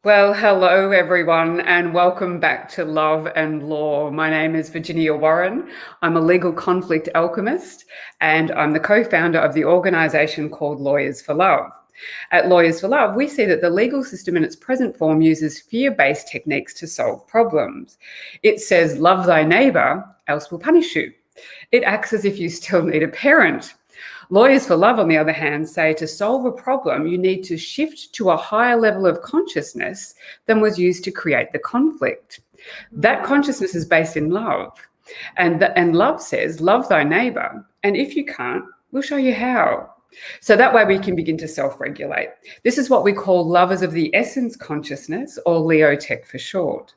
Well, hello everyone, and welcome back to Love and Law. My name is Virginia Warren. I'm a legal conflict alchemist, and I'm the co-founder of the organisation called Lawyers for Love. At Lawyers for Love, we see that the legal system in its present form uses fear-based techniques to solve problems. It says, love thy neighbour, else we'll punish you. It acts as if you still need a parent. Lawyers for Love, on the other hand, say to solve a problem, you need to shift to a higher level of consciousness than was used to create the conflict. That consciousness is based in love. And love says, love thy neighbour. And if you can't, we'll show you how. So that way we can begin to self-regulate. This is what we call lovers of the essence consciousness, or Leotech for short.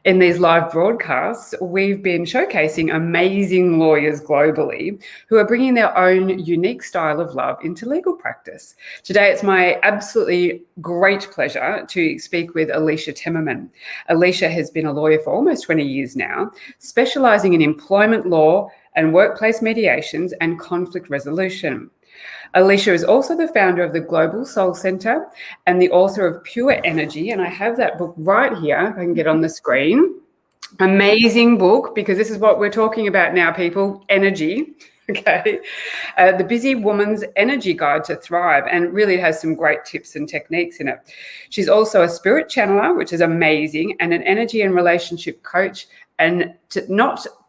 In these live broadcasts, we've been showcasing amazing lawyers globally who are bringing their own unique style of love into legal practice. Today, it's my absolutely great pleasure to speak with Alicia Temmerman. Alicia has been a lawyer for almost 20 years now, specialising in employment law and workplace mediations and conflict resolution. Alicia is also the founder of the Global Soul Centre and the author of Pure Energy. And I have that book right here, if I can get on the screen. Amazing book, because this is what we're talking about now, people, energy. Okay. The Busy Woman's Energy Guide to Thrive. And really it has some great tips and techniques in it. She's also a spirit channeler, which is amazing, and an energy and relationship coach, and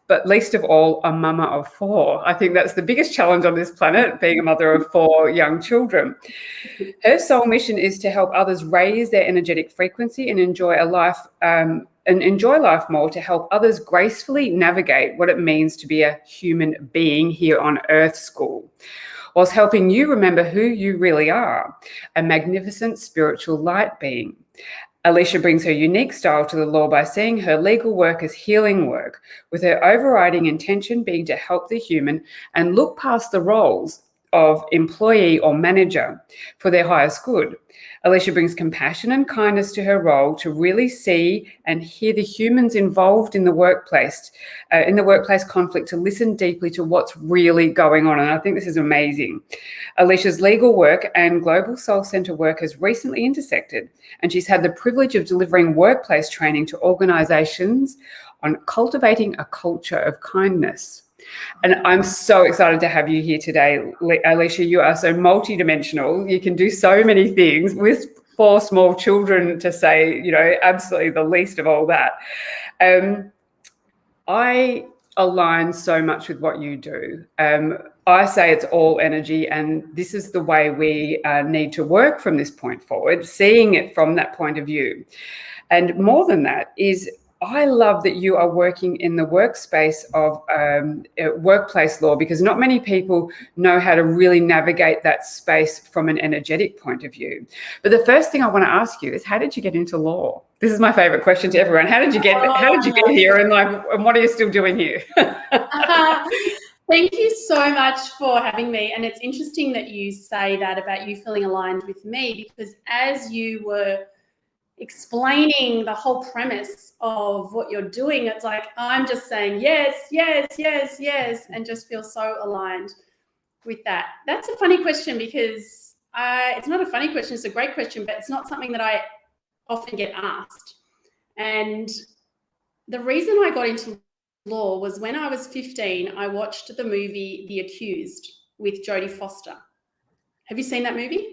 but least of all, a mumma of 4. I think that's the biggest challenge on this planet, being a mother of 4 young children. Her sole mission is to help others raise their energetic frequency and enjoy life more, to help others gracefully navigate what it means to be a human being here on Earth School, whilst helping you remember who you really are, a magnificent spiritual light being. Alicia brings her unique style to the law by seeing her legal work as healing work, with her overriding intention being to help the human and look past the roles of employee or manager for their highest good. Alicia brings compassion and kindness to her role to really see and hear the humans involved in the workplace conflict, to listen deeply to what's really going on. And I think this is amazing. Alicia's legal work and Global Soul Centre work has recently intersected, and she's had the privilege of delivering workplace training to organisations on cultivating a culture of kindness. And I'm so excited to have you here today, Alicia. You are so multidimensional. You can do so many things with 4 small children, to say, absolutely the least of all that. I align so much with what you do. I say it's all energy, and this is the way we need to work from this point forward, seeing it from that point of view. And more than that is, I love that you are working in the workspace of workplace law, because not many people know how to really navigate that space from an energetic point of view. But the first thing I want to ask you is, how did you get into law? This is my favorite question to everyone. How did you get here, and what are you still doing here? Thank you so much for having me. And it's interesting that you say that about you feeling aligned with me, because as you were explaining the whole premise of what you're doing, it's like I'm just saying yes, yes, yes, yes, and just feel so aligned with that. That's a funny question, because it's not a funny question, it's a great question, but it's not something that I often get asked. And the reason I got into law was when I was 15, I watched the movie The Accused with Jodie Foster. Have you seen that movie?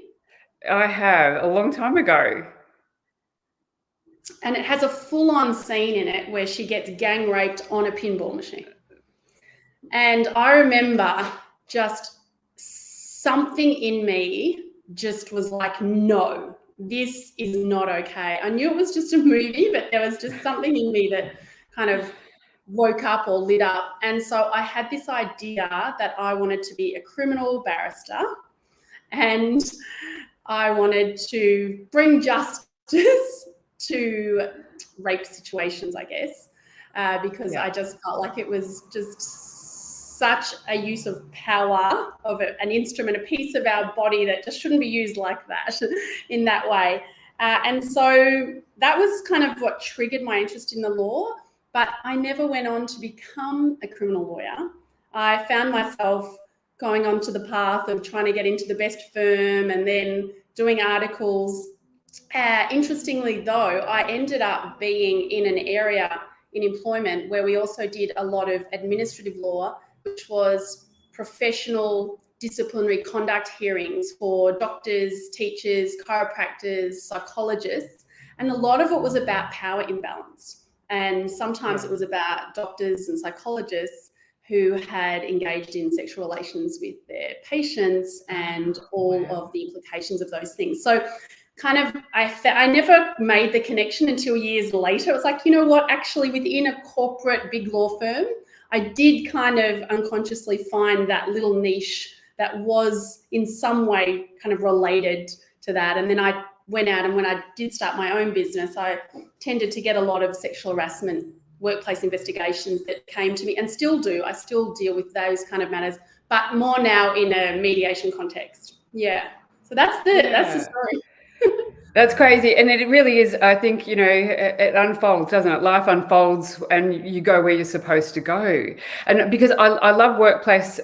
I have, a long time ago. And it has a full-on scene in it where she gets gang raped on a pinball machine. And I remember just something in me just was like, no, this is not okay. I knew it was just a movie, but there was just something in me that kind of woke up or lit up. And so I had this idea that I wanted to be a criminal barrister, and I wanted to bring justice to rape situations, I guess, because I just felt like it was just such a use of power of an instrument, a piece of our body that just shouldn't be used like that, in that way. And so that was kind of what triggered my interest in the law. But I never went on to become a criminal lawyer. I found myself going onto the path of trying to get into the best firm and then doing articles Interestingly, though, I ended up being in an area in employment where we also did a lot of administrative law, which was professional disciplinary conduct hearings for doctors, teachers, chiropractors, psychologists. And a lot of it was about power imbalance. And sometimes it was about doctors and psychologists who had engaged in sexual relations with their patients and all of the implications of those things. So kind of, I never made the connection until years later. It was like, you know what, actually within a corporate big law firm, I did kind of unconsciously find that little niche that was in some way kind of related to that. And then I went out, and when I did start my own business, I tended to get a lot of sexual harassment workplace investigations that came to me, and still do. I still deal with those kind of matters, but more now in a mediation context. Yeah. So that's the story. That's crazy. And it really is, I think, you know, it unfolds, doesn't it? Life unfolds and you go where you're supposed to go. And because I love workplace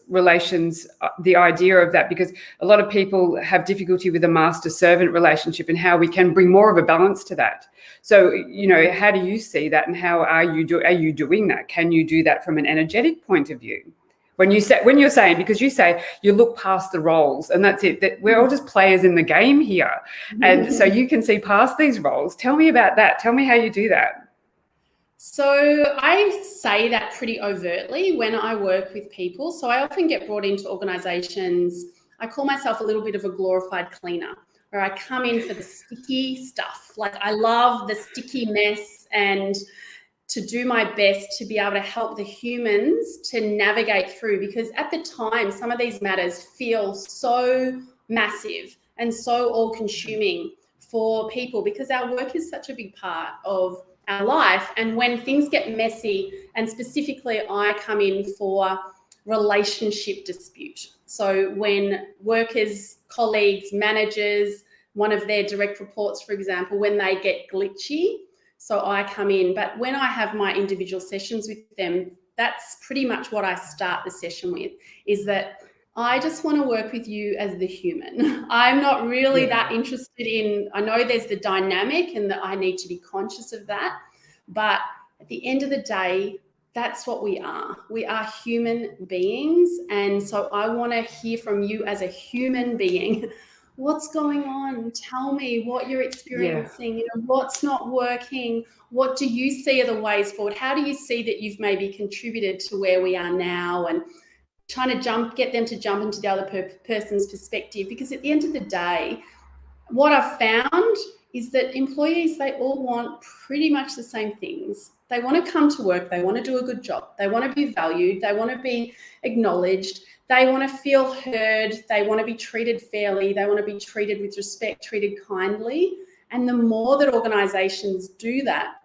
relations, the idea of that, because a lot of people have difficulty with a master-servant relationship and how we can bring more of a balance to that. So, you know, how do you see that, and how are you doing that? Can you do that from an energetic point of view? When you're saying, because you say you look past the roles, and that's it, that we're all just players in the game here. And so you can see past these roles. Tell me about that. Tell me how you do that. So I say that pretty overtly when I work with people. So I often get brought into organizations. I call myself a little bit of a glorified cleaner, where I come in for the sticky stuff. Like, I love the sticky mess, and to do my best to be able to help the humans to navigate through, because at the time, some of these matters feel so massive and so all-consuming for people, because our work is such a big part of our life. And when things get messy, and specifically I come in for relationship dispute. So when workers, colleagues, managers, one of their direct reports, for example, when they get glitchy, so I come in. But when I have my individual sessions with them, that's pretty much what I start the session with, is that I just want to work with you as the human. I'm not really that interested in, I know there's the dynamic and that I need to be conscious of that. But at the end of the day, that's what we are. We are human beings. And so I want to hear from you as a human being. What's going on? Tell me what you're experiencing. You know, what's not working? What do you see are the ways forward? How do you see that you've maybe contributed to where we are now? And trying to get them to jump into the other person's perspective. Because at the end of the day, what I've found is that employees, they all want pretty much the same things. They want to come to work. They want to do a good job. They want to be valued. They want to be acknowledged. They want to feel heard. They want to be treated fairly. They want to be treated with respect, treated kindly. And the more that organisations do that,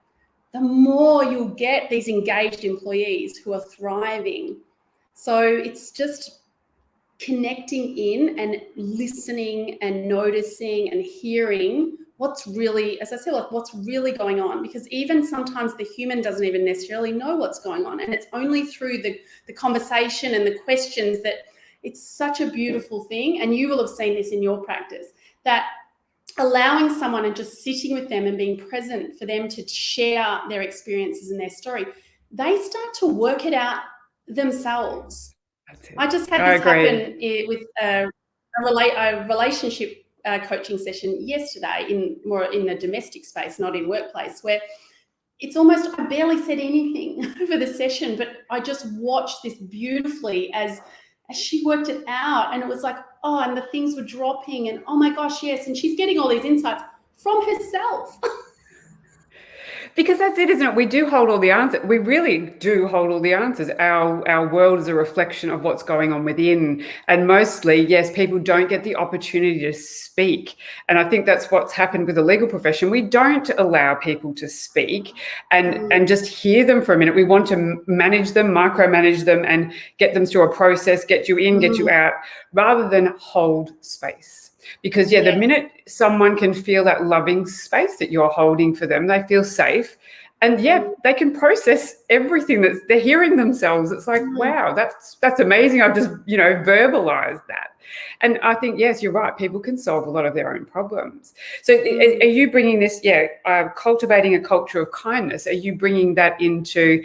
the more you'll get these engaged employees who are thriving. So it's just connecting in and listening and noticing and hearing what's really, as I said, like what's really going on, because even sometimes the human doesn't even necessarily know what's going on. And it's only through the conversation and the questions that it's such a beautiful thing. And you will have seen this in your practice, that allowing someone and just sitting with them and being present for them to share their experiences and their story, they start to work it out themselves. I just had this happen with a relationship coaching session yesterday in the domestic space, not in workplace, where it's almost, I barely said anything for the session, but I just watched this beautifully as she worked it out. And it was like, oh, and the things were dropping, and oh my gosh, yes. And she's getting all these insights from herself. Because that's it, isn't it? We do hold all the answers. We really do hold all the answers. Our world is a reflection of what's going on within. And mostly, yes, people don't get the opportunity to speak. And I think that's what's happened with the legal profession. We don't allow people to speak and just hear them for a minute. We want to manage them, micromanage them, and get them through a process, get you in, get you out, rather than hold space. Because, the minute someone can feel that loving space that you're holding for them, they feel safe, And yeah, they can process everything that they're hearing themselves. It's like, wow, that's amazing. I've just, verbalized that. And I think, yes, you're right. People can solve a lot of their own problems. So are you bringing this, cultivating a culture of kindness? Are you bringing that into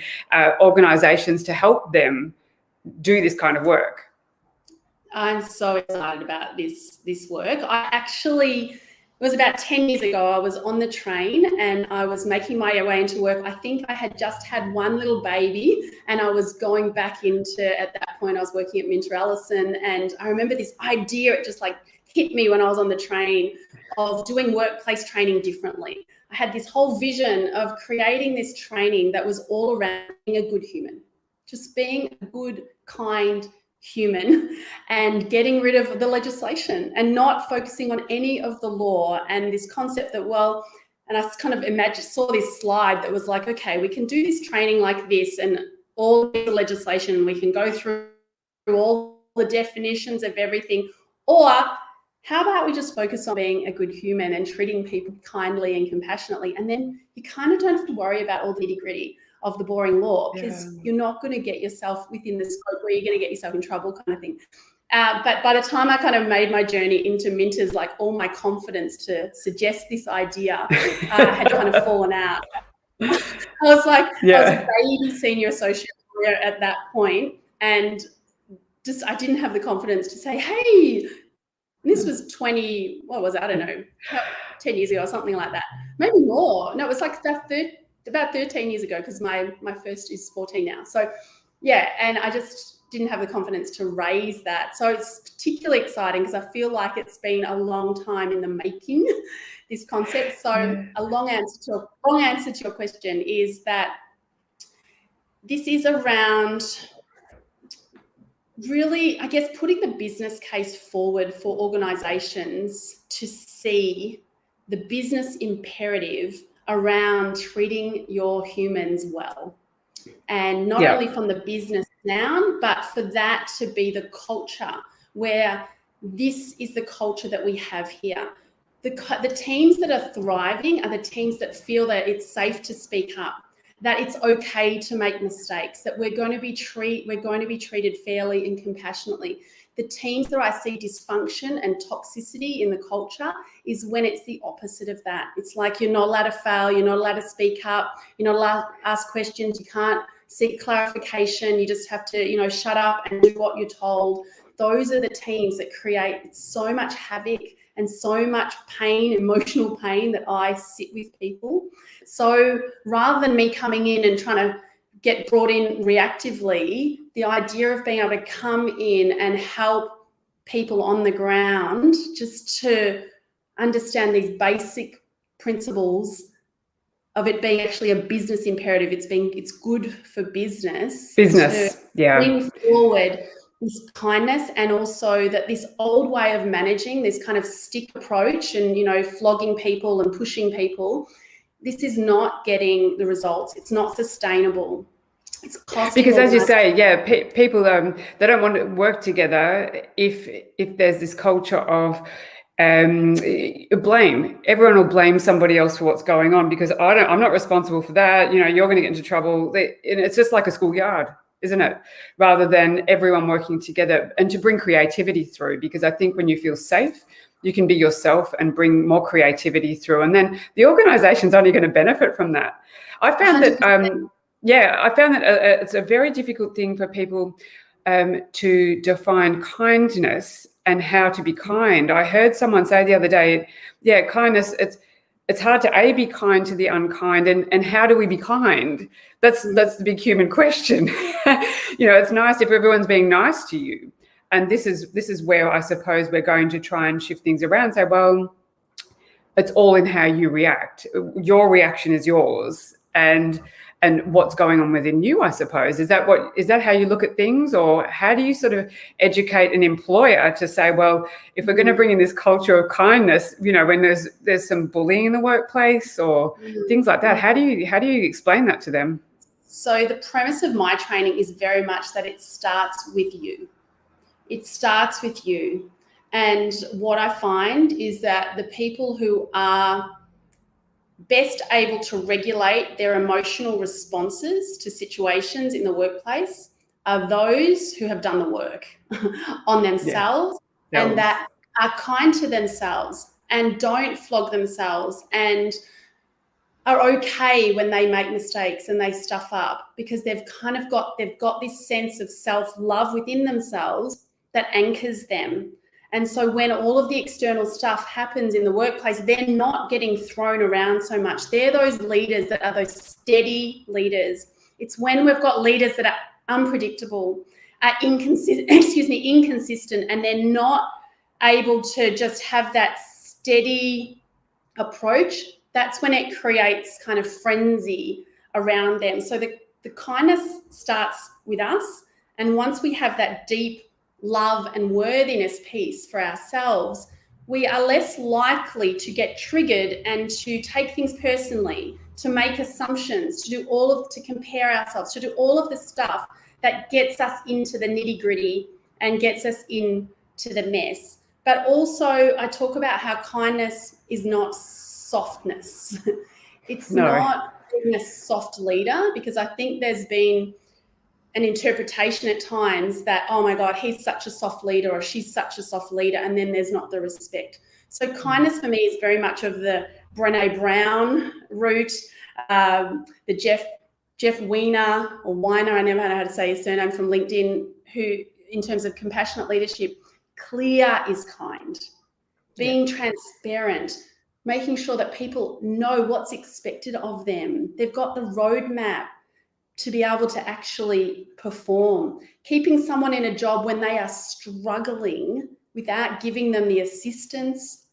organizations to help them do this kind of work? I'm so excited about this work. It was about 10 years ago, I was on the train and I was making my way into work. I think I had just had one little baby and I was going back into, at that point, I was working at Minter Ellison. And I remember this idea, it just like hit me when I was on the train, of doing workplace training differently. I had this whole vision of creating this training that was all around being a good human, just being a good, kind human, and getting rid of the legislation and not focusing on any of the law, and this concept that, and I kind of saw this slide that was like, okay, we can do this training like this and all the legislation, we can go through all the definitions of everything, or how about we just focus on being a good human and treating people kindly and compassionately, and then you kind of don't have to worry about all the nitty-gritty of the boring law, because you're not going to get yourself within the scope where you're going to get yourself in trouble, kind of thing. But by the time I kind of made my journey into Minter's, like all my confidence to suggest this idea had kind of fallen out. I was like, I was a baby senior associate lawyer at that point, and just I didn't have the confidence to say, hey, this was 10 years ago or something like that. Maybe more. No, it was like about 13 years ago, because my first is 14 now. So yeah, and I just didn't have the confidence to raise that. So it's particularly exciting because I feel like it's been a long time in the making, this concept. So a long answer to your question is that this is around really, I guess, putting the business case forward for organizations to see the business imperative around treating your humans well. And not only from the business down, but for that to be the culture, where this is the culture that we have here. The teams that are thriving are the teams that feel that it's safe to speak up, that it's okay to make mistakes, that we're going to be treated fairly and compassionately. The teams that I see dysfunction and toxicity in the culture is when it's the opposite of that. It's like you're not allowed to fail, you're not allowed to speak up, you're not allowed to ask questions, you can't seek clarification, you just have to, shut up and do what you're told. Those are the teams that create so much havoc and so much pain, emotional pain, that I sit with people. So rather than me coming in and trying to get brought in reactively, the idea of being able to come in and help people on the ground just to understand these basic principles of it being actually a business imperative, it's good for business to bring forward this kindness, and also that this old way of managing, this kind of stick approach and flogging people and pushing people, this is not getting the results. It's not sustainable. It's costing. Because as you say, people they don't want to work together if there's this culture of blame. Everyone will blame somebody else for what's going on, because I'm not responsible for that. You're going to get into trouble. It's just like a schoolyard, isn't it? Rather than everyone working together and to bring creativity through, because I think when you feel safe, you can be yourself and bring more creativity through, and then the organization's only going to benefit from that. I found 100%. that it's a very difficult thing for people to define kindness and how to be kind. I heard someone say the other day, kindness, it's hard to be kind to the unkind, and how do we be kind? That's the big human question. It's nice if everyone's being nice to you. And this is where I suppose we're going to try and shift things around and say, well, it's all in how you react. Your reaction is yours, and what's going on within you, I suppose. Is that how you look at things? Or how do you sort of educate an employer to say, well, if we're going to bring in this culture of kindness, when there's some bullying in the workplace or things like that, how do you explain that to them? So the premise of my training is very much that it starts with you. It starts with you. And what I find is that the people who are best able to regulate their emotional responses to situations in the workplace are those who have done the work on themselves and that are kind to themselves and don't flog themselves and are okay when they make mistakes and they stuff up, because they've got this sense of self-love within themselves that anchors them. And so when all of the external stuff happens in the workplace, they're not getting thrown around so much. They're those leaders that are those steady leaders. It's when we've got leaders that are unpredictable, are inconsistent, and they're not able to just have that steady approach. That's when it creates kind of frenzy around them. So the kindness starts with us. And once we have that deep love and worthiness piece for ourselves, we are less likely to get triggered and to take things personally, to make assumptions, to compare ourselves, to do all of the stuff that gets us into the nitty-gritty and gets us into the mess. But also I talk about how kindness is not softness. It's not being a soft leader, because I think there's been an interpretation at times that, oh my God, he's such a soft leader or she's such a soft leader, and then there's not the respect. So kindness for me is very much of the Brené Brown route, the Jeff Weiner, or Weiner, I never know how to say his surname, from LinkedIn, who in terms of compassionate leadership, clear is kind, being transparent, making sure that people know what's expected of them. They've got the roadmap to be able to actually perform. Keeping someone in a job when they are struggling without giving them the assistance,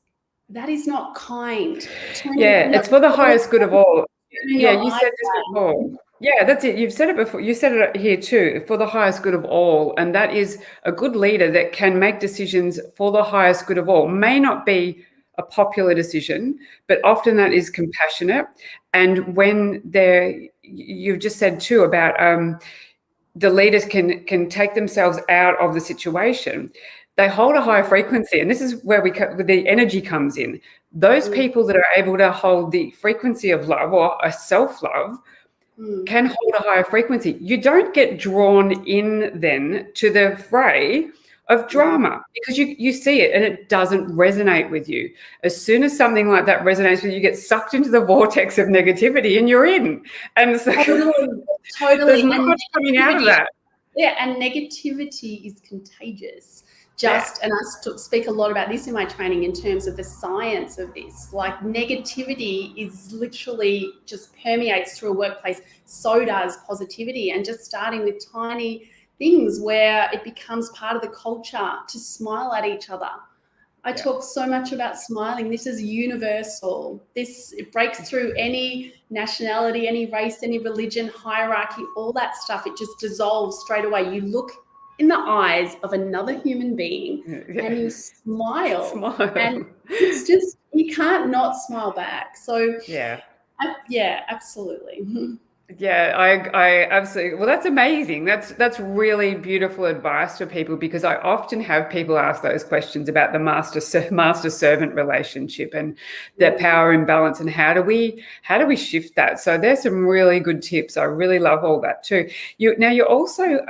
that is not kind. It's for the highest good of all. Yeah, you said this before. Yeah, that's it. You've said it before. You said it here too, for the highest good of all. And that is a good leader that can make decisions for the highest good of all. May not be a popular decision, but often that is compassionate. And when you've just said too about the leaders can take themselves out of the situation, they hold a high frequency. And this is where the energy comes in. Those people that are able to hold the frequency of love or a self-love can hold a higher frequency. You don't get drawn in then to the fray of drama, because you see it and it doesn't resonate with you. As soon as something like that resonates with you, you get sucked into the vortex of negativity and you're in. And so totally. There's not much coming out of that. Yeah, and negativity is contagious. And I speak a lot about this in my training in terms of the science of this. Like, negativity is literally just permeates through a workplace. So does positivity, and just starting with tiny things where it becomes part of the culture to smile at each other. I talk so much about smiling. This is universal. It breaks through any nationality, any race, any religion, hierarchy, all that stuff. It just dissolves straight away. You look in the eyes of another human being and you smile. And it's just, you can't not smile back. So absolutely. Yeah, I absolutely. Well, that's amazing. That's really beautiful advice for people, because I often have people ask those questions about the master-servant relationship and the power imbalance, and how do we shift that? So there's some really good tips. I really love all that too. You're also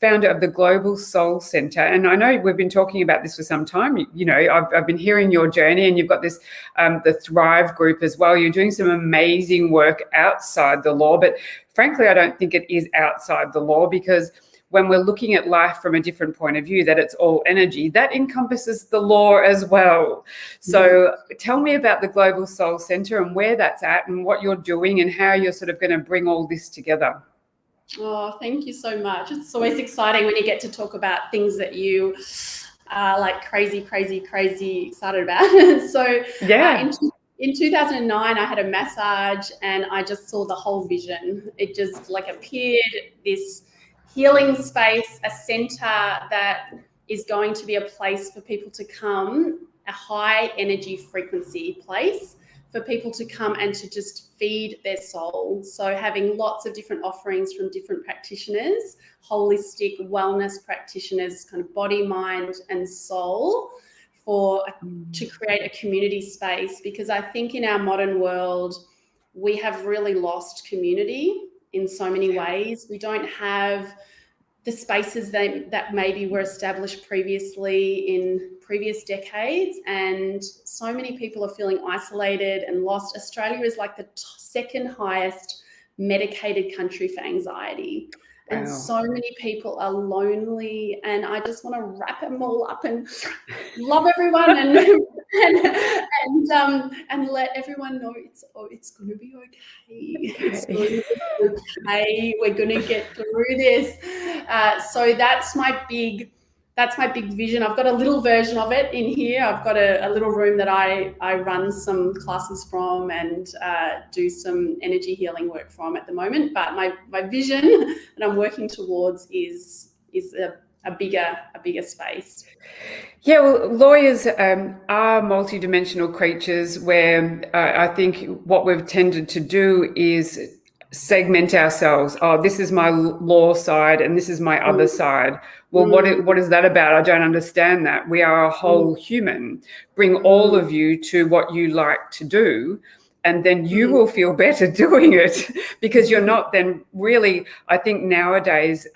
founder of the Global Soul Center, and I know we've been talking about this for some time. I've been hearing your journey, and you've got this the Thrive group as well. You're doing some amazing work outside the law, but frankly, I don't think it is outside the law, because when we're looking at life from a different point of view, that it's all energy, that encompasses the law as well. So tell me about the Global Soul Center and where that's at and what you're doing and how you're sort of going to bring all this together. Oh, thank you so much. It's always exciting when you get to talk about things that you are like crazy excited about. So in 2009, I had a massage and I just saw the whole vision. It just like appeared, this healing space, a center that is going to be a place for people to come, a high energy frequency place for people to come and to just feed their soul. So having lots of different offerings from different practitioners, holistic wellness practitioners, kind of body, mind, and soul, to create a community space. Because I think in our modern world, we have really lost community in so many ways. We don't have the spaces that maybe were established previously in previous decades, and so many people are feeling isolated and lost. Australia is like the second highest medicated country for anxiety. Wow. And so many people are lonely, and I just want to wrap them all up and love everyone and let everyone know it's going to be okay. It's going to be okay. We're going to get through this. So that's my big vision. I've got a little version of it in here. I've got a little room that I run some classes from and do some energy healing work from at the moment. But my vision that I'm working towards is a bigger space. Yeah, well, lawyers are multidimensional creatures where I think what we've tended to do is segment ourselves. Oh, this is my law side and this is my other side. Well, what is that about? I don't understand that. We are a whole human. Bring all of you to what you like to do, and then you will feel better doing it, because you're not then really, I think nowadays,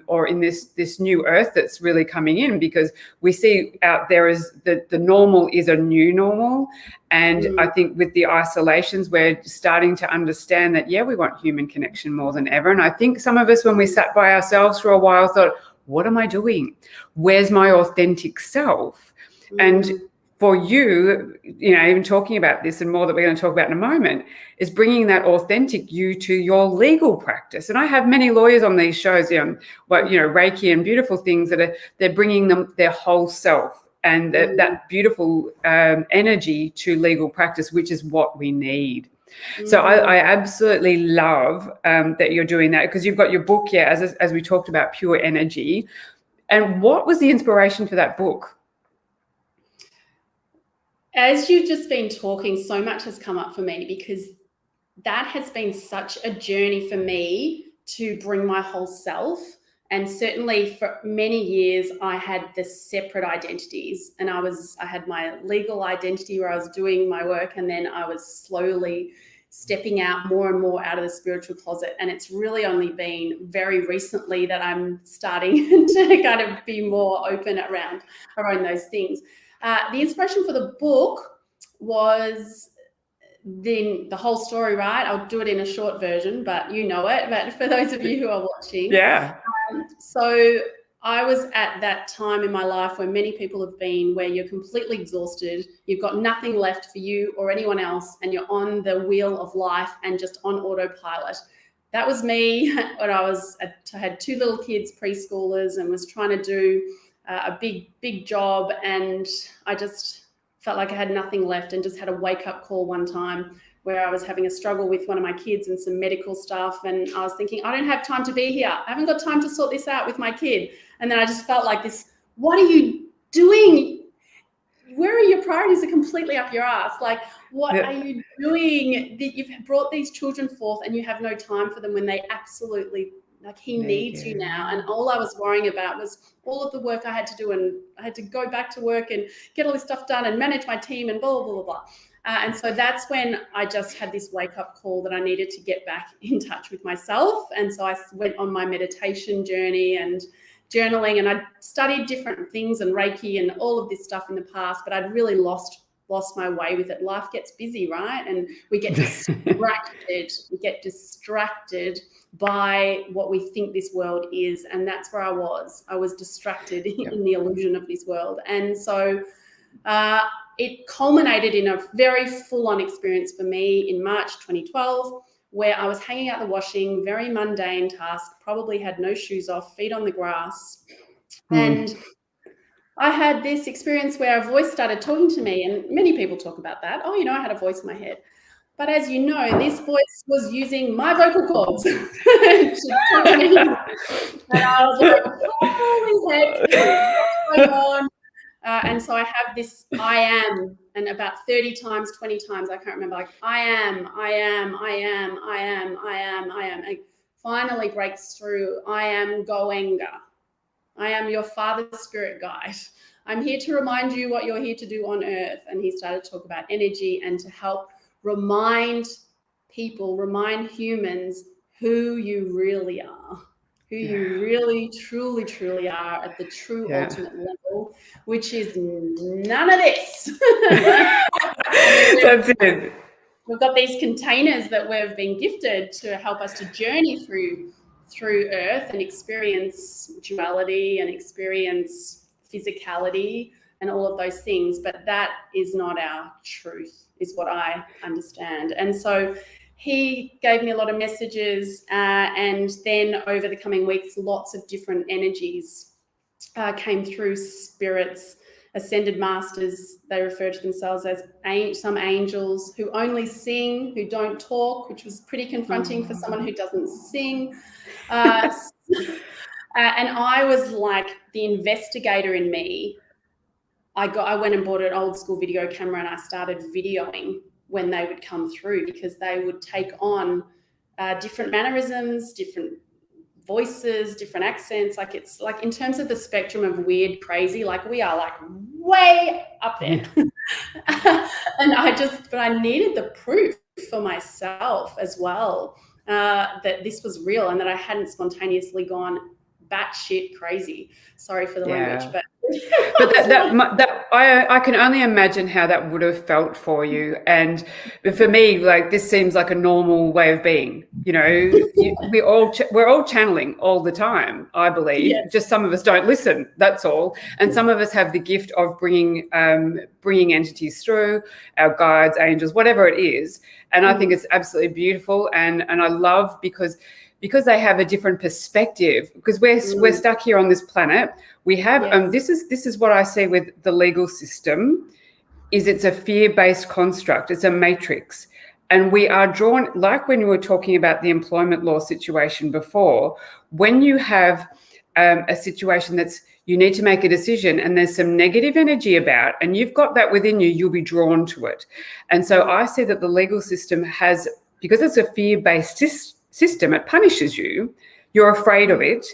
or in this new earth that's really coming in, because we see out there is that the normal is a new normal. And I think with the isolations, we're starting to understand that, yeah, we want human connection more than ever. And I think some of us, when we sat by ourselves for a while, thought, what am I doing? Where's my authentic self? And for you, even talking about this and more that we're going to talk about in a moment, is bringing that authentic you to your legal practice. And I have many lawyers on these shows, Reiki and beautiful things that they're bringing them their whole self and that beautiful energy to legal practice, which is what we need. So I absolutely love that you're doing that, because you've got your book, as we talked about, Pure Energy. And what was the inspiration for that book? As you've just been talking, so much has come up for me, because that has been such a journey for me to bring my whole self. And certainly for many years, I had the separate identities, and I had my legal identity where I was doing my work, and then I was slowly stepping out more and more out of the spiritual closet. And it's really only been very recently that I'm starting to kind of be more open around those things. The inspiration for the book was the whole story, right? I'll do it in a short version, but you know it. But for those of you who are watching, so I was at that time in my life where many people have been, where you're completely exhausted, you've got nothing left for you or anyone else, and you're on the wheel of life and just on autopilot. That was me when I had two little kids, preschoolers, and was trying to do a big job, and I just felt like I had nothing left, and just had a wake-up call one time where I was having a struggle with one of my kids and some medical stuff, and I was thinking, I don't have time to be here. I haven't got time to sort this out with my kid. And then I just felt like this, what are you doing? Where are your priorities? Are completely up your ass. Like, what are you doing? That you've brought these children forth and you have no time for them when they absolutely, like, he needs you now. And all I was worrying about was all of the work I had to do, and I had to go back to work and get all this stuff done and manage my team and blah, blah, blah, blah. And so that's when I just had this wake-up call that I needed to get back in touch with myself. And so I went on my meditation journey and journaling, and I studied different things and Reiki and all of this stuff in the past, but I'd really lost my way with it. Life gets busy, right? And we get distracted by what we think this world is. And that's where I was distracted in the illusion of this world. And so it culminated in a very full-on experience for me in March 2012, where I was hanging out the washing, very mundane task, probably had no shoes off, feet on the grass. And I had this experience where a voice started talking to me, and many people talk about that. Oh, I had a voice in my head. But as you know, this voice was using my vocal cords to talk to me. And I was like, holy heck, what's going on? And so I have this I am, and about 30 times, 20 times, I can't remember, like, I am. And finally breaks through, I am Goenga. I am your father's spirit guide. I'm here to remind you what you're here to do on earth. And he started to talk about energy and to help remind people, remind humans who you really are, who you really, truly, truly are at the true ultimate level, which is none of this. That's it. We've got these containers that we've been gifted to help us to journey through Earth and experience duality and experience physicality and all of those things. But that is not our truth, is what I understand. And so he gave me a lot of messages, and then over the coming weeks, lots of different energies came through, spirits, ascended masters. They refer to themselves as some angels who only sing, who don't talk, which was pretty confronting for someone who doesn't sing. And I was like the investigator in me. I went and bought an old school video camera and I started videoing when they would come through, because they would take on different mannerisms, different voices, different accents. Like, it's like, in terms of the spectrum of weird, crazy, like we are like way up there. And but I needed the proof for myself as well, that this was real and that I hadn't spontaneously gone batshit crazy. Sorry for the language, but I can only imagine how that would have felt for you. And for me, like, this seems like a normal way of being. You know, we're all channeling all the time, I believe. Yes. Just some of us don't listen. That's all. And some of us have the gift of bringing entities through, our guides, angels, whatever it is. And I think it's absolutely beautiful. And I love because they have a different perspective, because we're stuck here on this planet. We have this is what I see with the legal system, is it's a fear-based construct. It's a matrix. And we are drawn, like when you were talking about the employment law situation before, when you have a situation that's, you need to make a decision and there's some negative energy about, and you've got that within you, you'll be drawn to it. And so I see that the legal system has, because it's a fear-based system, it punishes you. You're afraid of it.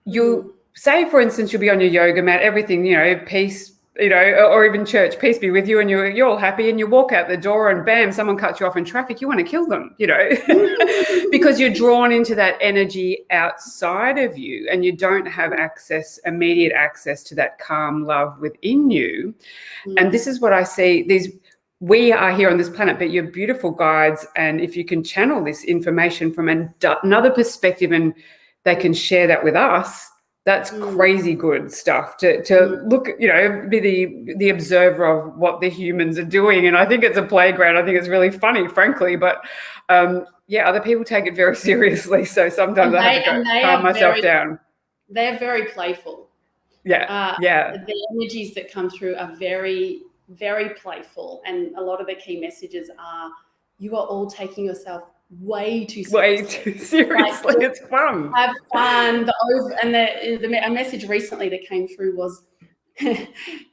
You say, for instance, you'll be on your yoga mat, everything, you know, peace, you know, or even church, peace be with you, and you're all happy, and you walk out the door and bam, someone cuts you off in traffic. You want to kill them, you know, because you're drawn into that energy outside of you, and you don't have immediate access to that calm love within you. And this is what I see. We are here on this planet, but you're beautiful guides. And if you can channel this information from another perspective and they can share that with us, that's crazy good stuff to look, you know, be the observer of what the humans are doing. And I think it's a playground. I think it's really funny, frankly, but other people take it very seriously. So sometimes I have to calm myself down. They're very playful. The energies that come through are very, very playful. And a lot of the key messages are, you are all taking yourself way too seriously. Like, it's fun. Have fun. A message recently that came through was,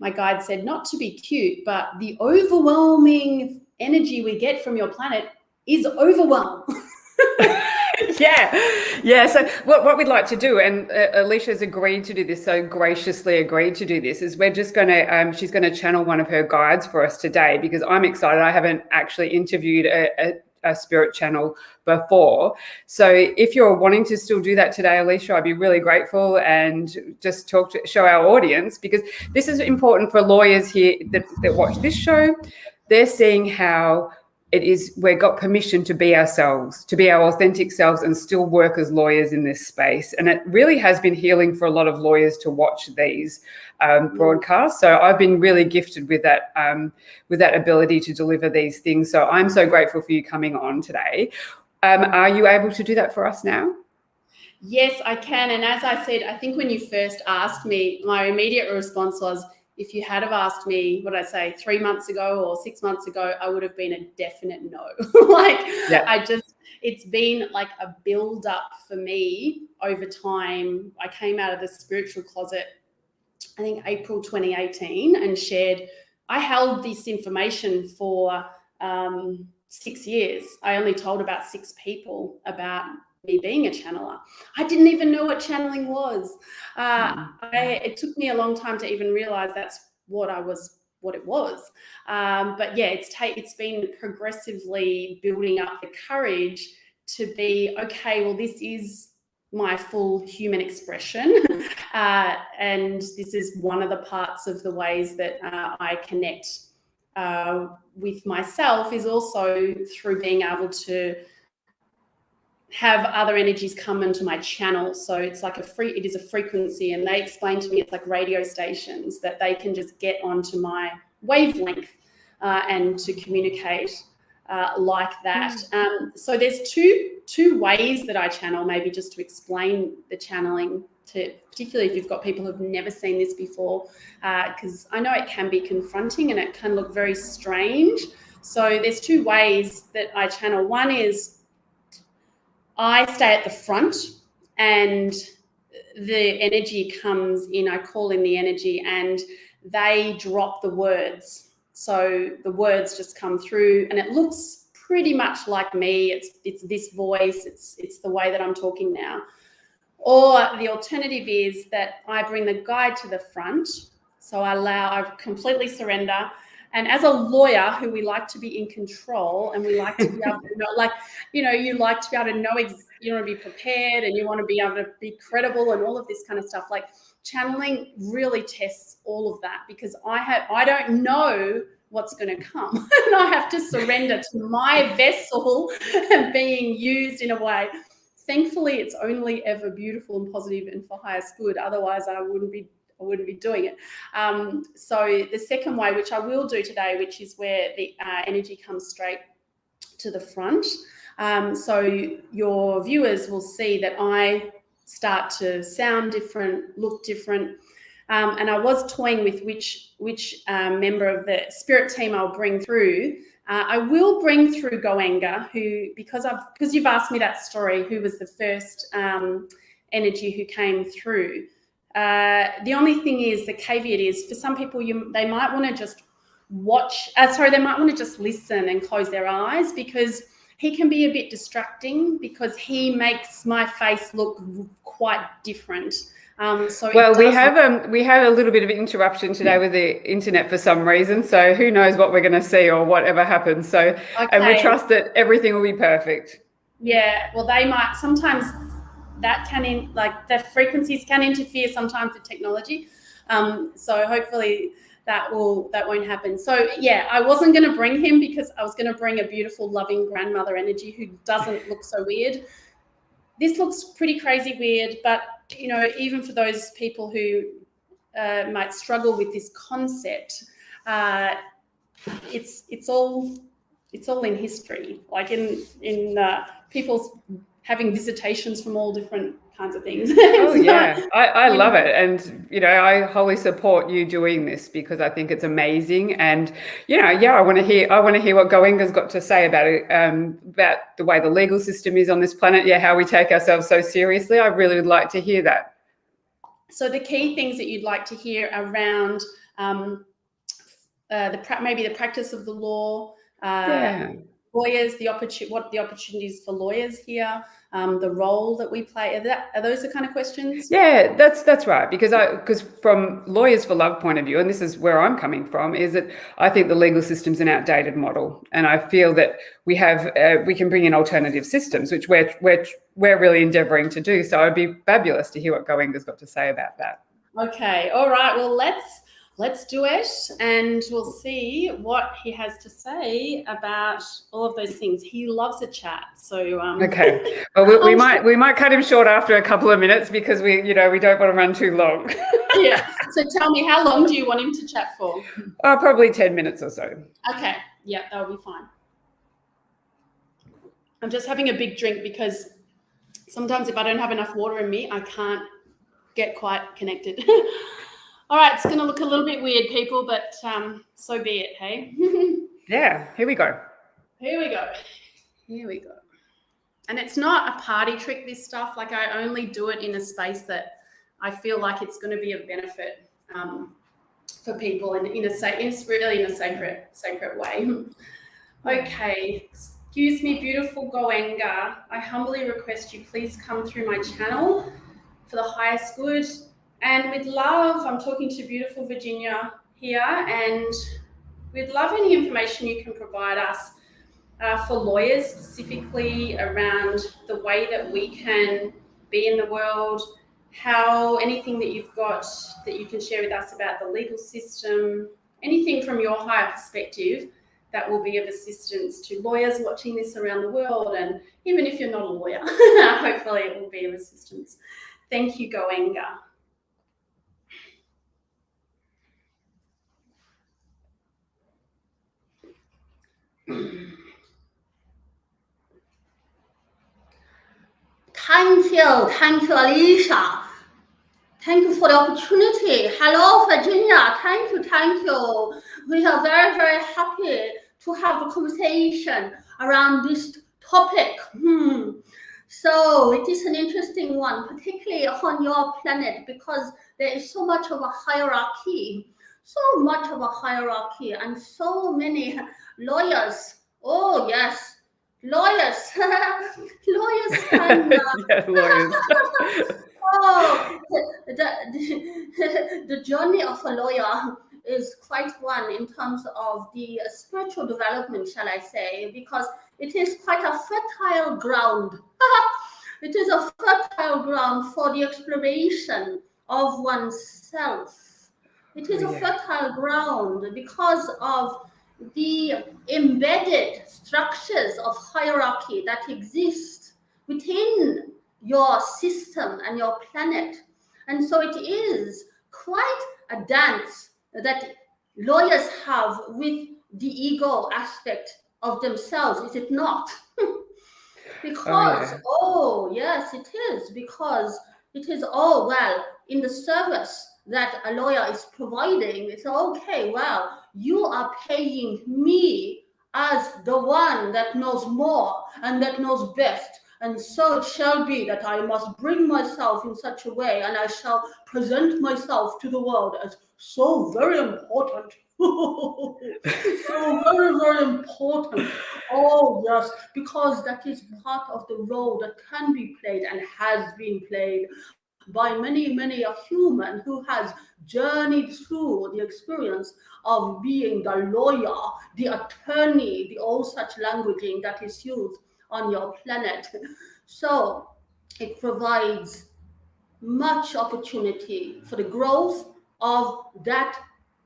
my guide said, not to be cute, but the overwhelming energy we get from your planet is overwhelm. So what we'd like to do, and Alicia's agreed to do this, so graciously agreed to do this, is we're just going to, she's going to channel one of her guides for us today, because I'm excited. I haven't actually interviewed a spirit channel before. So if you're wanting to still do that today, Alicia, I'd be really grateful, and just show our audience, because this is important for lawyers here that watch this show. They're seeing how it is, we've got permission to be ourselves, to be our authentic selves, and still work as lawyers in this space. And it really has been healing for a lot of lawyers to watch these broadcasts. So I've been really gifted with that ability to deliver these things. So I'm so grateful for you coming on today. Are you able to do that for us now? Yes, I can. And as I said, I think when you first asked me, my immediate response was, if you had have asked me, what I say, 3 months ago or 6 months ago, I would have been a definite no. It's been like a build up for me over time. I came out of the spiritual closet, I think April 2018, and I held this information for 6 years. I only told about 6 people about me being a channeler. I didn't even know what channeling was. It took me a long time to even realize that's what I was what it was. But yeah, it's been progressively building up the courage to be, okay, well, this is my full human expression. And this is one of the parts of the ways that I connect with myself, is also through being able to have other energies come into my channel. So it's like it is a frequency, and they explain to me it's like radio stations that they can just get onto my wavelength and to communicate like that. So there's two ways that I channel, maybe just to explain the channeling, to particularly if you've got people who've never seen this before, because I know it can be confronting and it can look very strange. So there's two ways that I channel. One is I stay at the front and the energy comes in, I call in the energy, and they drop the words. So the words just come through and it looks pretty much like me. It's this voice, it's the way that I'm talking now. Or the alternative is that I bring the guide to the front. So I completely surrender. And as a lawyer who we like to be in control, and we like to be able to know, you like to be able to know, you want to be prepared, and you want to be able to be credible and all of this kind of stuff. Like, channeling really tests all of that, because I don't know what's going to come. And I have to surrender to my vessel being used in a way. Thankfully, it's only ever beautiful and positive and for highest good. Otherwise, I wouldn't be doing it. So the second way, which I will do today, which is where the energy comes straight to the front. So your viewers will see that I start to sound different, look different. And I was toying with which member of the spirit team I'll bring through. I will bring through Goenga, who, because you've asked me that story, who was the first energy who came through. The only thing is, the caveat is, for some people, they might want to just they might want to just listen and close their eyes, because he can be a bit distracting, because he makes my face look quite different. We have a little bit of interruption today with the internet for some reason, so who knows what we're going to see or whatever happens. So, okay. And we trust that everything will be perfect. Yeah, well, they might sometimes. That the frequencies can interfere sometimes with technology. So hopefully that won't happen. So yeah, I wasn't going to bring him, because I was going to bring a beautiful, loving grandmother energy who doesn't look so weird. This looks pretty crazy weird, but even for those people who might struggle with this concept, it's all in history, like in people's having visitations from all different kinds of things. Oh yeah, I love it, and I wholly support you doing this, because I think it's amazing. And I want to hear what Goenga's got to say about it, about the way the legal system is on this planet. Yeah, how we take ourselves so seriously. I really would like to hear that. So the key things that you'd like to hear around maybe the practice of the law. Lawyers, what the opportunities for lawyers here, the role that we play. Are those the kind of questions? Yeah, that's right. Because from Lawyers for Love point of view, and this is where I'm coming from, is that I think the legal system's an outdated model, and I feel that we can bring in alternative systems, which we're really endeavouring to do. So it'd be fabulous to hear what Goenga's got to say about that. Okay, all right. Well, let's do it, and we'll see what he has to say about all of those things. He loves a chat, so okay. Well, we might cut him short after a couple of minutes, because we don't want to run too long. Yeah. So tell me, how long do you want him to chat for? Probably 10 minutes or so. Okay. Yeah, that'll be fine. I'm just having a big drink, because sometimes if I don't have enough water in me, I can't get quite connected. All right, it's going to look a little bit weird, people, but so be it, hey? Yeah, here we go. Here we go. And it's not a party trick, this stuff. Like, I only do it in a space that I feel like it's going to be of benefit for people, and it's really in a sacred way. Okay, excuse me, beautiful Goenga. I humbly request you please come through my channel for the highest good. And with love, I'm talking to beautiful Virginia here, and we'd love any information you can provide us for lawyers, specifically around the way that we can be in the world, how anything that you've got that you can share with us about the legal system, anything from your higher perspective that will be of assistance to lawyers watching this around the world, and even if you're not a lawyer, hopefully it will be of assistance. Thank you, Goenga. Thank you, Alicia. Thank you for the opportunity. Hello, Virginia. Thank you. We are very, very happy to have a conversation around this topic. So it is an interesting one, particularly on your planet, because there is so much of a hierarchy, and so many lawyers. Oh, yes. Lawyers can Yeah, lawyers. oh, the journey of a lawyer is quite one in terms of the spiritual development, shall I say, because it is quite a fertile ground. It is a fertile ground for the exploration of oneself. It is a fertile ground because of the embedded structures of hierarchy that exist within your system and your planet. And so it is quite a dance that lawyers have with the ego aspect of themselves, is it not? Because, yes, it is, because it is all, well, in the service that a lawyer is providing. It's okay, well, you are paying me as the one that knows more and that knows best. And so it shall be that I must bring myself in such a way, and I shall present myself to the world as so very important. So very, very important. Oh, yes, because that is part of the role that can be played and has been played by many a human who has journeyed through the experience of being the lawyer, the attorney, the all such languaging that is used on your planet. So it provides much opportunity for the growth of that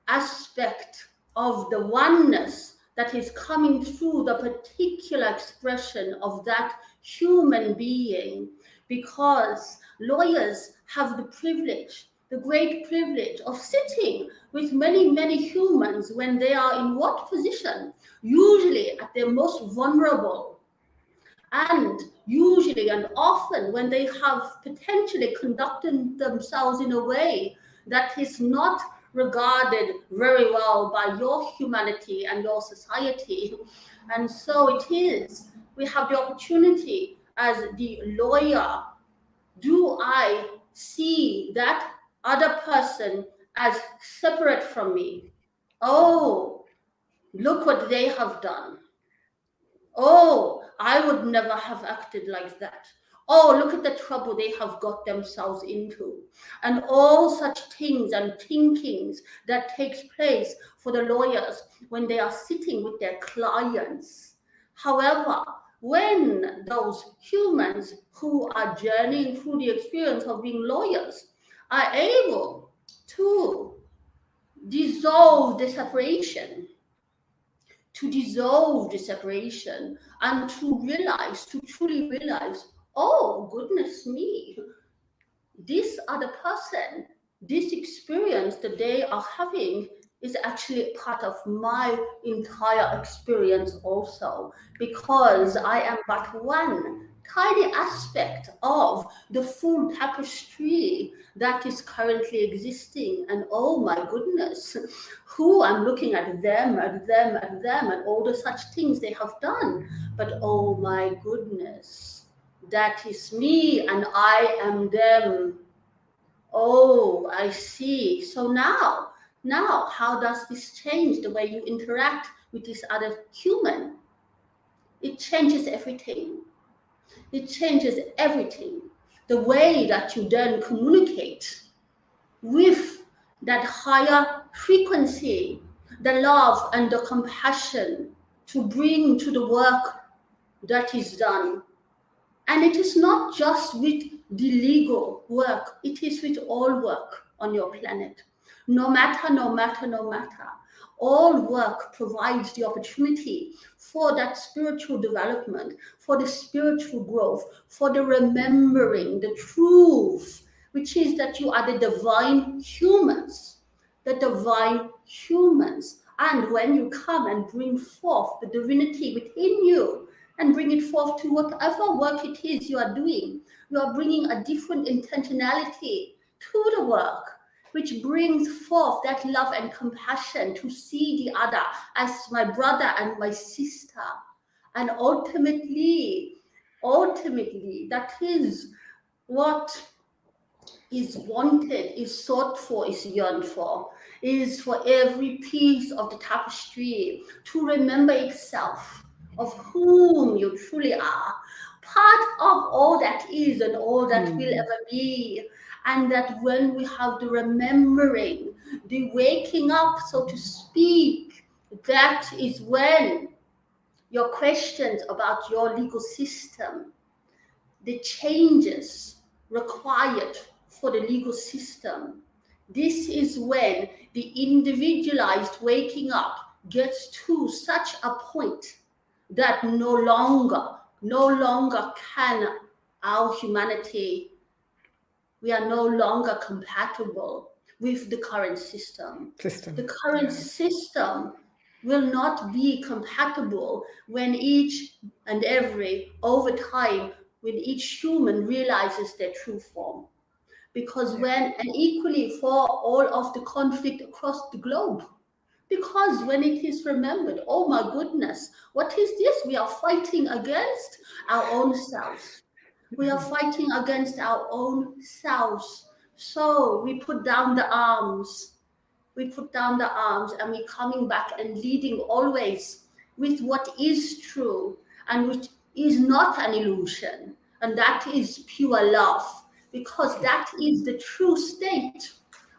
aspect of the oneness that is coming through the particular expression of that human being, because lawyers have the privilege, the great privilege of sitting with many humans when they are in what position? Usually at their most vulnerable, and usually and often when they have potentially conducted themselves in a way that is not regarded very well by your humanity and your society. And so it is, we have the opportunity as the lawyer, do I see that other person as separate from me? Oh, look what they have done. Oh, I would never have acted like that. Oh, look at the trouble they have got themselves into. And all such things and thinkings that takes place for the lawyers when they are sitting with their clients. However, when those humans who are journeying through the experience of being lawyers are able to dissolve the separation, and to truly realize, oh, goodness me, this other person, this experience that they are having is actually part of my entire experience also, because I am but one tiny aspect of the full tapestry that is currently existing. And oh my goodness, who I'm looking at them, and all the such things they have done. But oh my goodness, that is me and I am them. Oh, I see. So now, how does this change the way you interact with this other human? It changes everything. It changes everything. The way that you then communicate with that higher frequency, the love and the compassion to bring to the work that is done. And it is not just with the legal work, it is with all work on your planet. No matter. All work provides the opportunity for that spiritual development, for the spiritual growth, for the remembering the truth, which is that you are the divine humans. The divine humans. And when you come and bring forth the divinity within you and bring it forth to whatever work it is you are doing, you are bringing a different intentionality to the work, which brings forth that love and compassion to see the other as my brother and my sister. And ultimately, that is what is wanted, is sought for, is yearned for, is for every piece of the tapestry to remember itself of whom you truly are, part of all that is and all that will ever be. And that when we have the remembering, the waking up, so to speak, that is when your questions about your legal system, the changes required for the legal system, this is when the individualized waking up gets to such a point that no longer can our humanity, we are no longer compatible with the current system. The current system will not be compatible when each and every, over time, when each human realizes their true form. Because when, and equally for all of the conflict across the globe, because when it is remembered, oh my goodness, what is this? We are fighting against our own selves. We are fighting against our own selves. So we put down the arms. And we're coming back and leading always with what is true and which is not an illusion. And that is pure love, because that is the true state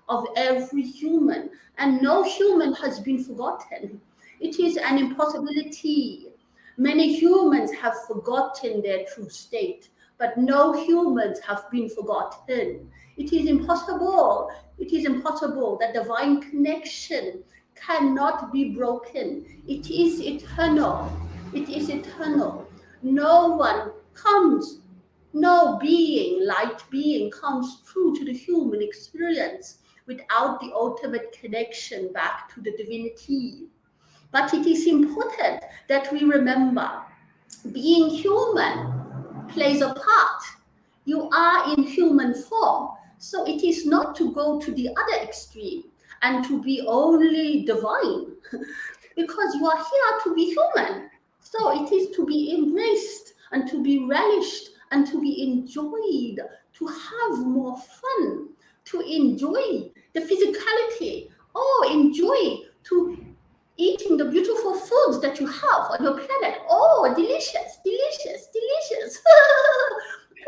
of every human. And no human has been forgotten. It is an impossibility. Many humans have forgotten their true state, but no humans have been forgotten. It is impossible. It is impossible. That divine connection cannot be broken. It is eternal. It is eternal. No being, light being, comes through to the human experience without the ultimate connection back to the divinity. But it is important that we remember, being human plays a part. You are in human form, so it is not to go to the other extreme and to be only divine, because you are here to be human. So it is to be embraced and to be relished and to be enjoyed, to have more fun, to enjoy the physicality, enjoy to eating the beautiful foods that you have on your planet. Oh, delicious, delicious, delicious.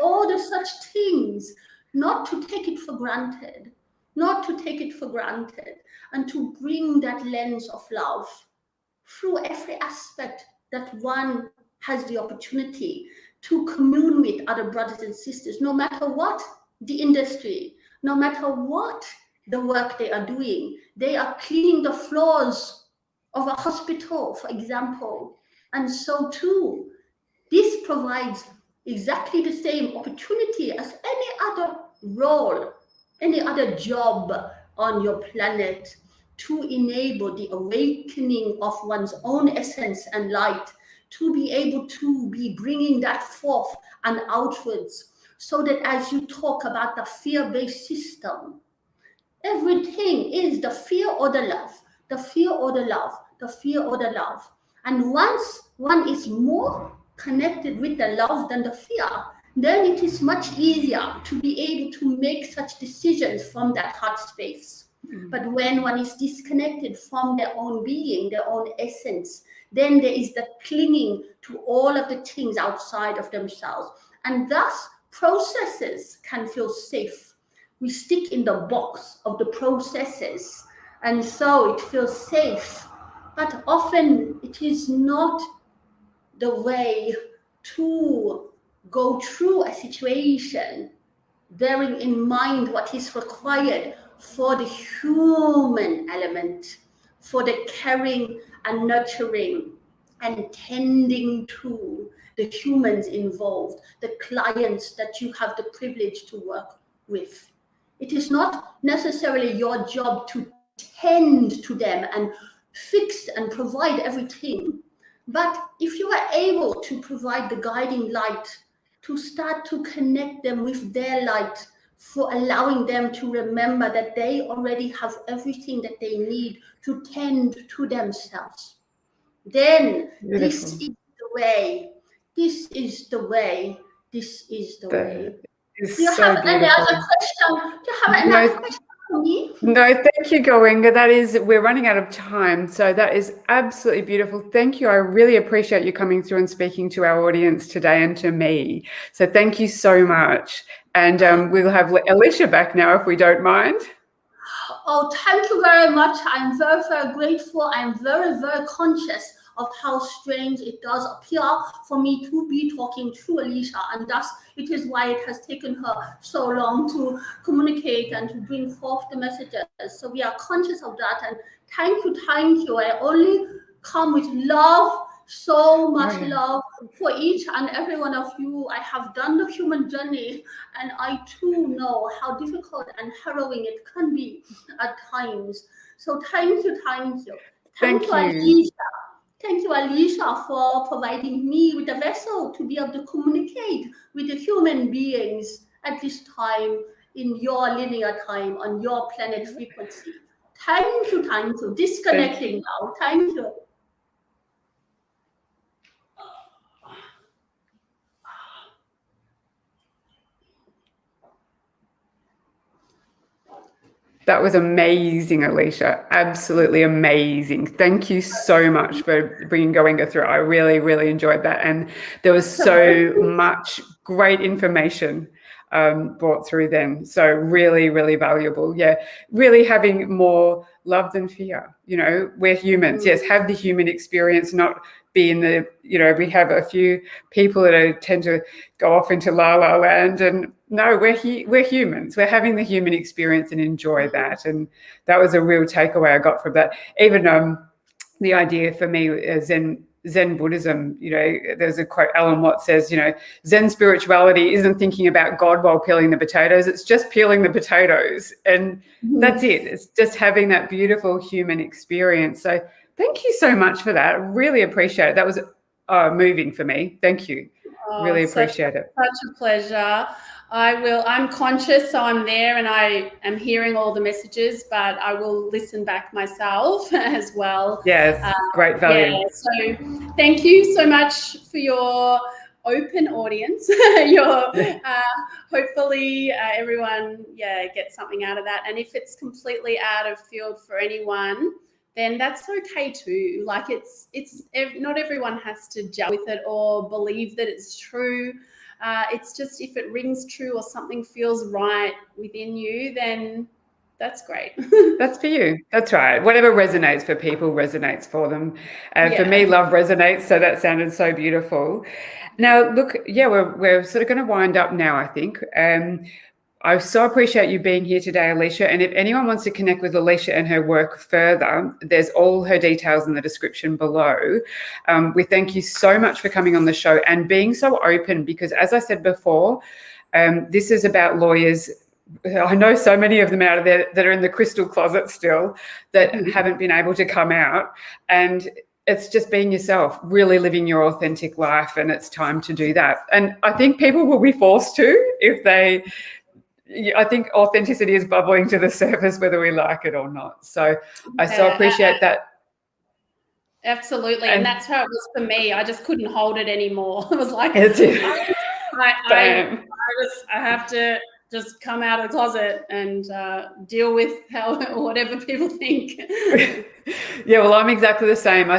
All the such things, not to take it for granted, and to bring that lens of love through every aspect that one has the opportunity to commune with other brothers and sisters, no matter what the industry, no matter what the work they are doing. They are cleaning the floors of a hospital, for example. And so too, this provides exactly the same opportunity as any other role, any other job on your planet, to enable the awakening of one's own essence and light, to be able to be bringing that forth and outwards, so that as you talk about the fear-based system, everything is the fear or the love, the fear or the love, the fear or the love. And once one is more connected with the love than the fear, then it is much easier to be able to make such decisions from that heart space. But when one is disconnected from their own being, their own essence, then there is the clinging to all of the things outside of themselves. And thus, processes can feel safe. We stick in the box of the processes, and so it feels safe. But often it is not the way to go through a situation, bearing in mind what is required for the human element, for the caring and nurturing and tending to the humans involved, the clients that you have the privilege to work with. It is not necessarily your job to tend to them and fix and provide everything. But if you are able to provide the guiding light, to start to connect them with their light, for allowing them to remember that they already have everything that they need to tend to themselves, then this is the way. This is the way. This is the way. Do you have any other question? Do you have another question for me? No, thank you, Goenga. We're running out of time. So that is absolutely beautiful. Thank you. I really appreciate you coming through and speaking to our audience today and to me. So thank you so much. And we'll have Alicia back now, if we don't mind. Oh, thank you very much. I'm very, very grateful. I'm very, very conscious of how strange it does appear for me to be talking to Alicia, and thus it is why it has taken her so long to communicate and to bring forth the messages. So we are conscious of that, and thank you, thank you. I only come with love, so much love for each and every one of you. I have done the human journey, and I too know how difficult and harrowing it can be at times. So thank you, thank you. Thank you, Alicia. Thank you, Alicia, for providing me with a vessel to be able to communicate with the human beings at this time in your linear time on your planet frequency. Thank you, thank you. Disconnecting now. Thank you. That was amazing, Alicia. Absolutely amazing. Thank you so much for bringing Goenga through. I really, really enjoyed that. And there was so much great information brought through then. So really, really valuable. Yeah, really having more love than fear. You know, we're humans. Yes, have the human experience, not be in the, you know, we have a few people that tend to go off into la la land, and no, we're humans. We're having the human experience and enjoy that. And that was a real takeaway I got from that. Even the idea for me, Zen Buddhism, you know, there's a quote, Alan Watts says, you know, Zen spirituality isn't thinking about God while peeling the potatoes. It's just peeling the potatoes. And that's it. It's just having that beautiful human experience. So thank you so much for that. I really appreciate it. That was moving for me. Thank you. Really appreciate it. Such a pleasure. I'm conscious, so I'm there and I am hearing all the messages, but I will listen back myself as well. Yes, great value. Yeah, so thank you so much for your open audience. Hopefully everyone gets something out of that. And if it's completely out of field for anyone, then that's okay too. Like it's not everyone has to gel with it or believe that it's true. It's just if it rings true or something feels right within you, then that's great. That's for you. That's right. Whatever resonates for people resonates for them. For me, love resonates. So that sounded so beautiful. Now, look, we're sort of going to wind up now, I think. I so appreciate you being here today, Alicia. And if anyone wants to connect with Alicia and her work further, there's all her details in the description below. We thank you so much for coming on the show and being so open, because as I said before, this is about lawyers. I know so many of them out of there that are in the crystal closet still that haven't been able to come out. And it's just being yourself, really living your authentic life. And it's time to do that. And I think people will be forced to if they... I think authenticity is bubbling to the surface, whether we like it or not. So I so appreciate that. Absolutely. And that's how it was for me. I just couldn't hold it anymore. I was like, I have to just come out of the closet and deal with whatever people think. Yeah, well, I'm exactly the same. I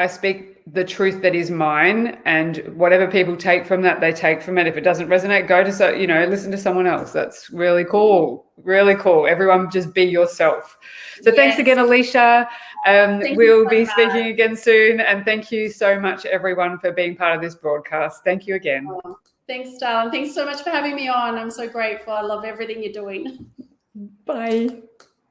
speak the truth that is mine, and whatever people take from that, they take from it. If it doesn't resonate, go to listen to someone else. That's really cool. Really cool. Everyone just be yourself. So thanks again, Alicia. We'll be speaking again soon. And thank you so much, everyone, for being part of this broadcast. Thank you again. Oh, thanks, darling. Thanks so much for having me on. I'm so grateful. I love everything you're doing. Bye.